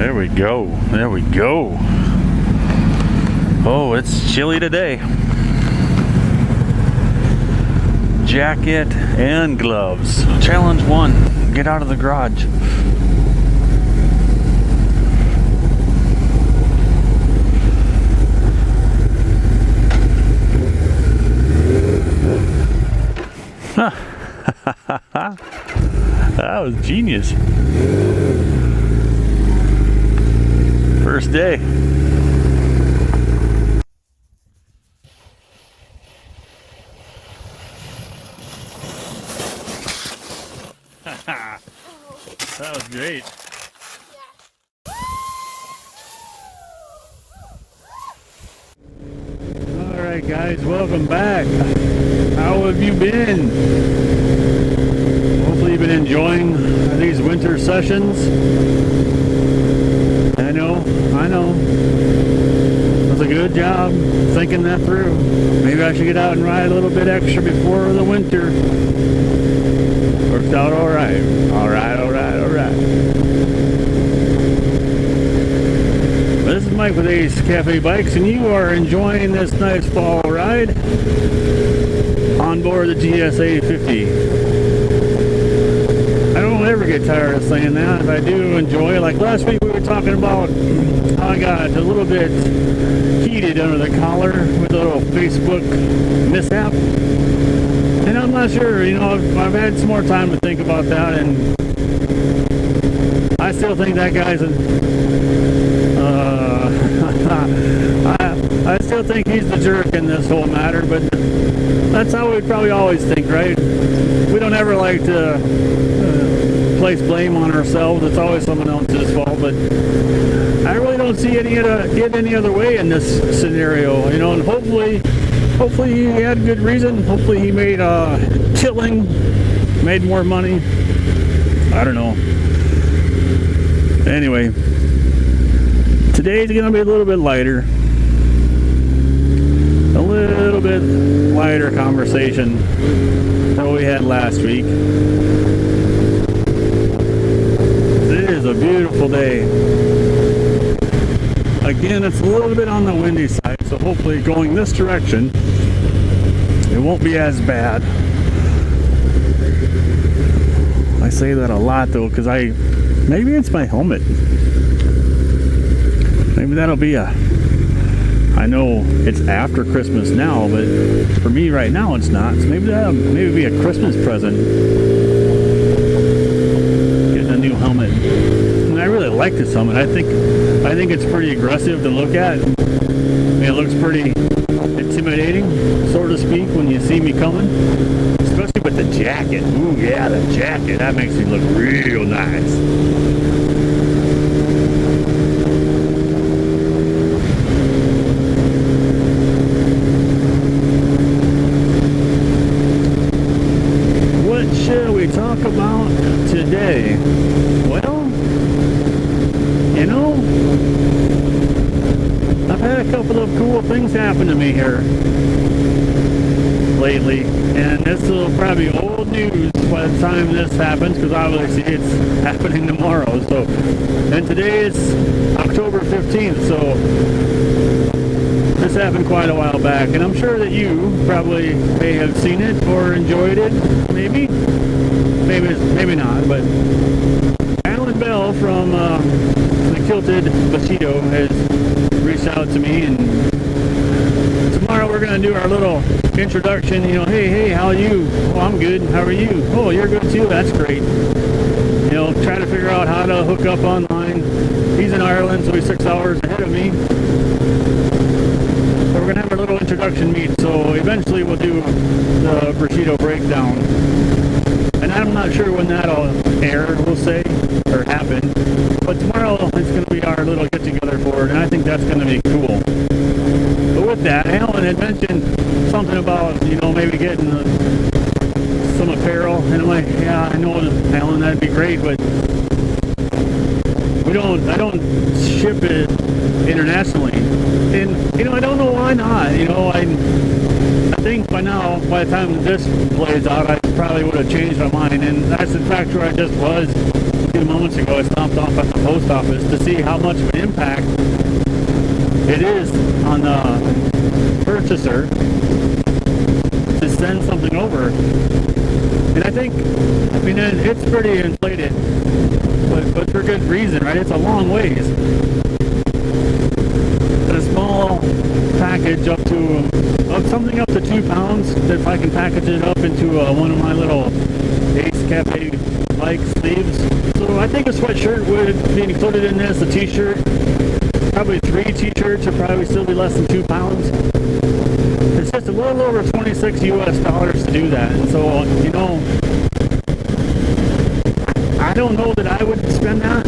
There we go. There we go. Oh, it's chilly today. Jacket and gloves. Challenge 1. Get out of the garage. That was genius. First day. That was great. Alright guys, welcome back. How have you been? Hopefully you've been enjoying these winter sessions. I know. It was a good job thinking that through. Maybe I should get out and ride a little bit extra before the winter. Worked out alright. Alright. This is Mike with Ace Cafe Bikes, and you are enjoying this nice fall ride on board the GS850. I don't ever get tired of saying that. I do enjoy it. Like last week we were talking about how I got a little bit heated under the collar with a little Facebook mishap. And I'm not sure, I've had some more time to think about that, and I still think that guy's I still think he's the jerk in this whole matter, but that's how we probably always think, right? We don't ever like to place blame on ourselves. It's always someone else's fault, but I really don't see it any other way in this scenario, and hopefully he had good reason. Hopefully he made a killing, made more money. I don't know. Anyway, today's gonna be a little bit lighter. A little bit lighter conversation than we had last week. It is a beautiful day. Again, it's a little bit on the windy side, so hopefully going this direction, it won't be as bad. I say that a lot though, because maybe it's my helmet. Maybe that'll be I know it's after Christmas now, but for me right now it's not. So maybe that'll be a Christmas present. Getting a new helmet. And I really like this helmet. I think it's pretty aggressive to look at. It looks pretty intimidating, so to speak, when you see me coming. Especially with the jacket. Ooh yeah, the jacket. That makes me look real nice. Talk about today. Well, I've had a couple of cool things happen to me here lately, and this will probably be old news by the time this happens, because obviously it's happening tomorrow. So, and today is October 15th, so this happened quite a while back, and I'm sure that you probably may have seen it or enjoyed it, maybe not, but Alan Bell from the Kilted Bushido has reached out to me, and tomorrow we're going to do our little introduction, hey, how are you? Oh, I'm good. How are you? Oh, you're good too? That's great. Try to figure out how to hook up online. He's in Ireland, so he's 6 hours ahead of me. So we're going to have a little introduction meet, so eventually we'll do the Bushido breakdown. And I'm not sure when that'll air, we'll say, or happen. But tomorrow it's going to be our little get-together for it, and I think that's going to be cool. But with that, Alan had mentioned something about, maybe getting some apparel. And I'm like, yeah, I know, Alan, that'd be great, but I don't ship it internationally. And, I don't know why not. I think by now, by the time this plays out, I probably would have changed my mind. And that's the fact where I just was, few moments ago, I stopped off at the post office to see how much of an impact it is on the purchaser to send something over. And I think, I mean, it's pretty inflated, but for good reason, right? It's a long ways. But a small package up to something up to 2 pounds, that if I can package it up into one of my little Ace Cafe bike sleeves. So I think a sweatshirt would be included in this, a t-shirt, probably 3 t-shirts would probably still be less than 2 pounds. It's just a little over 26 US dollars to do that. And so, you know, I don't know that I would spend that,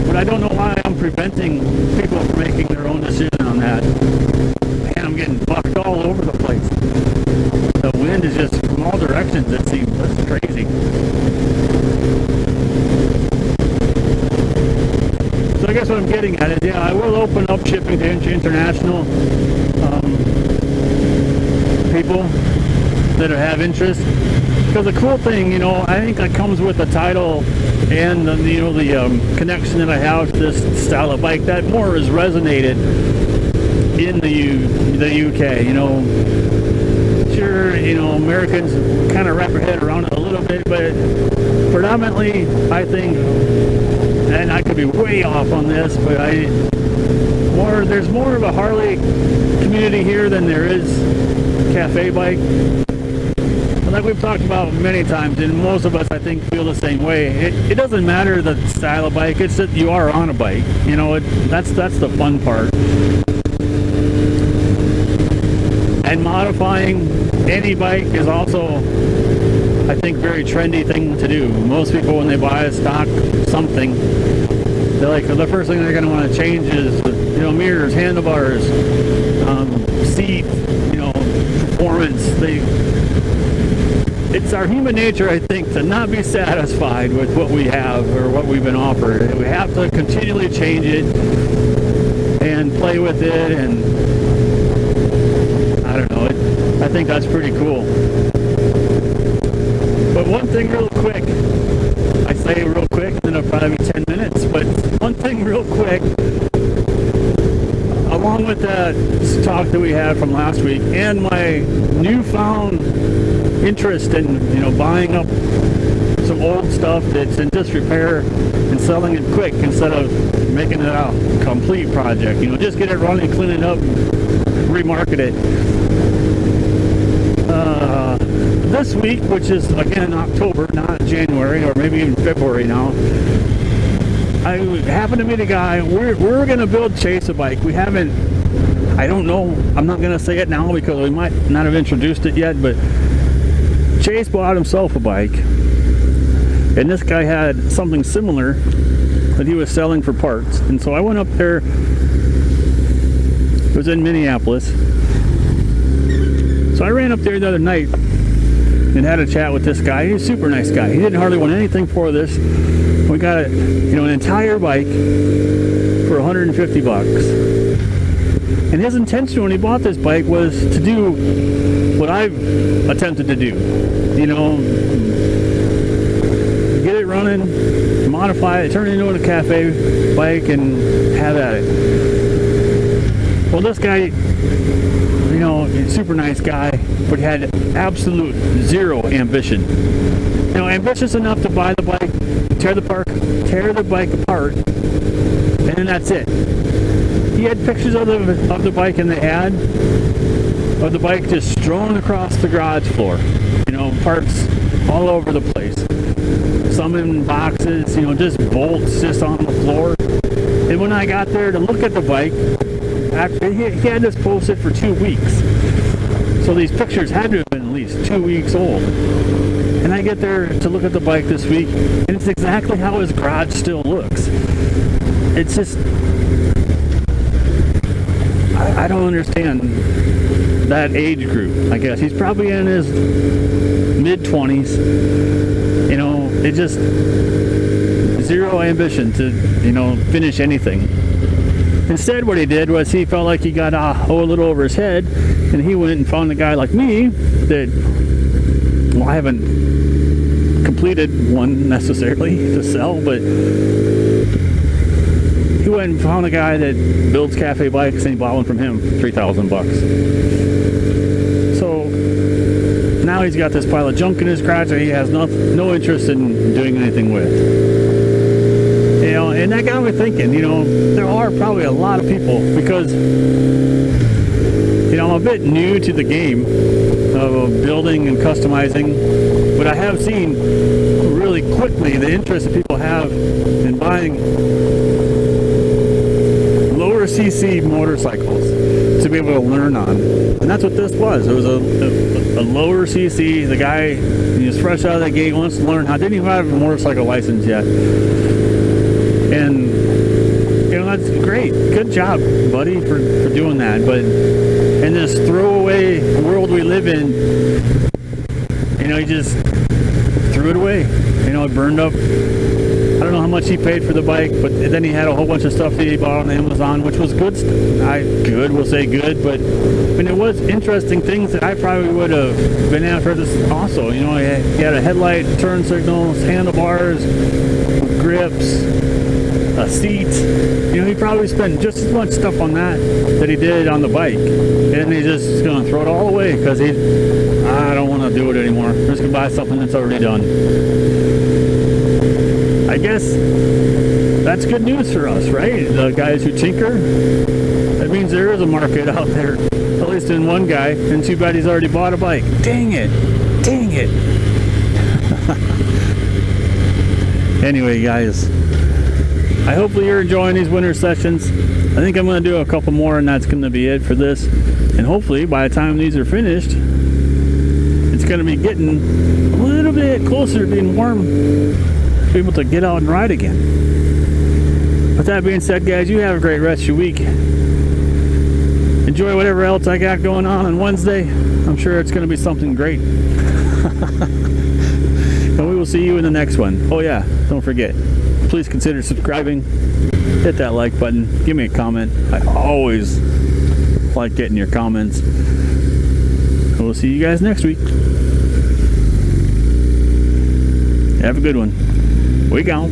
but I don't know why I'm preventing people from making their own decision on that. Man, I'm getting bucked all over the place. The wind is just from all directions, it seems. That's crazy. So I guess what I'm getting at is, yeah, I will open up shipping to international people that have interest. Because the cool thing, you know, I think that comes with the title and you know, the connection that I have to this style of bike that more has resonated in the UK. You know, sure, you know, Americans kind of wrap their head around it a little bit, but predominantly, I think, and I could be way off on this, but there's more of a Harley community here than there is cafe bike. Like we've talked about many times, and most of us, I think, feel the same way. It doesn't matter the style of bike; it's that you are on a bike. You know, that's the fun part. And modifying any bike is also, I think, very trendy thing to do. Most people, when they buy a stock something, they're like, the first thing they're going to want to change is, you know, mirrors, handlebars, seat, you know, performance. It's our human nature, I think, to not be satisfied with what we have or what we've been offered. We have to continually change it and play with it, and I don't know, I think that's pretty cool. But one thing real quick, I say real quick, and then it'll probably be 10 minutes, but one thing real quick, along with that talk that we had from last week and my newfound interest in, you know, buying up some old stuff that's in disrepair and selling it quick instead of making it a complete project, you know, just get it running, clean it up, remarket it. This week, which is again October, not January or maybe even February now, I happened to meet a guy. We're going to build Chase a bike. We haven't, I don't know, I'm not going to say it now because we might not have introduced it yet, but Chase bought himself a bike, and this guy had something similar that he was selling for parts. And so I went up there, it was in Minneapolis, so I ran up there the other night and had a chat with this guy. He's a super nice guy. He didn't hardly want anything for this. We got, you know, an entire bike for 150 bucks. And his intention when he bought this bike was to do what I've attempted to do. You know, get it running, modify it, turn it into a cafe bike, and have at it. Well, this guy, you know, super nice guy, but had absolute zero ambition. You know, ambitious enough to buy the bike, tear the bike apart, and then that's it. He had pictures of the bike in the ad, of the bike just strewn across the garage floor. You know, parts all over the place. Some in boxes, you know, just bolts just on the floor. And when I got there to look at the bike, actually, he had this posted for 2 weeks. So these pictures had to have been at least 2 weeks old. And I get there to look at the bike this week, and it's exactly how his garage still looks. It's just, I don't understand that age group, I guess. He's probably in his mid-20s. You know, it just, zero ambition to, you know, finish anything. Instead, what he did was he felt like he got a little over his head, and he went and found a guy like me that, well, I haven't completed one necessarily to sell, but he went and found a guy that builds cafe bikes and he bought one from him, $3,000. So now he's got this pile of junk in his garage that he has no interest in doing anything with. You know, and that got me thinking, you know, there are probably a lot of people, because, you know, I'm a bit new to the game of building and customizing, but I have seen really quickly the interest that people have in buying lower CC motorcycles to be able to learn on. And that's what this was. It was a lower CC. The guy, he was fresh out of the gate, wants to learn how, didn't even have a motorcycle license yet. And, you know, that's great. Good job, buddy, for doing that. But in this throwaway world we live in, you know, he just threw it away. You know, it burned up. I don't know how much he paid for the bike, but then he had a whole bunch of stuff that he bought on Amazon, which was good. We'll say good, but I mean, it was interesting things that I probably would have been after this also. You know, he had a headlight, turn signals, handlebars, grips, a seat. You know, he probably spent just as much stuff on that he did on the bike, and he's just going to throw it all away because I don't want to do it anymore. I'm just going to buy something that's already done. I guess that's good news for us, right? The guys who tinker, that means there is a market out there, at least in one guy, and too bad he's already bought a bike. Dang it. Anyway, guys, I hopefully you're enjoying these winter sessions. I think I'm going to do a couple more, and that's going to be it for this. And hopefully by the time these are finished, it's going to be getting a little bit closer to being warm, to be able to get out and ride again. With that being said, guys, you have a great rest of your week. Enjoy whatever else I got going on Wednesday. I'm sure it's going to be something great. And we will see you in the next one. Oh yeah, don't forget, please consider subscribing. Hit that like button. Give me a comment. I always like getting your comments. And we'll see you guys next week. Have a good one. We gone.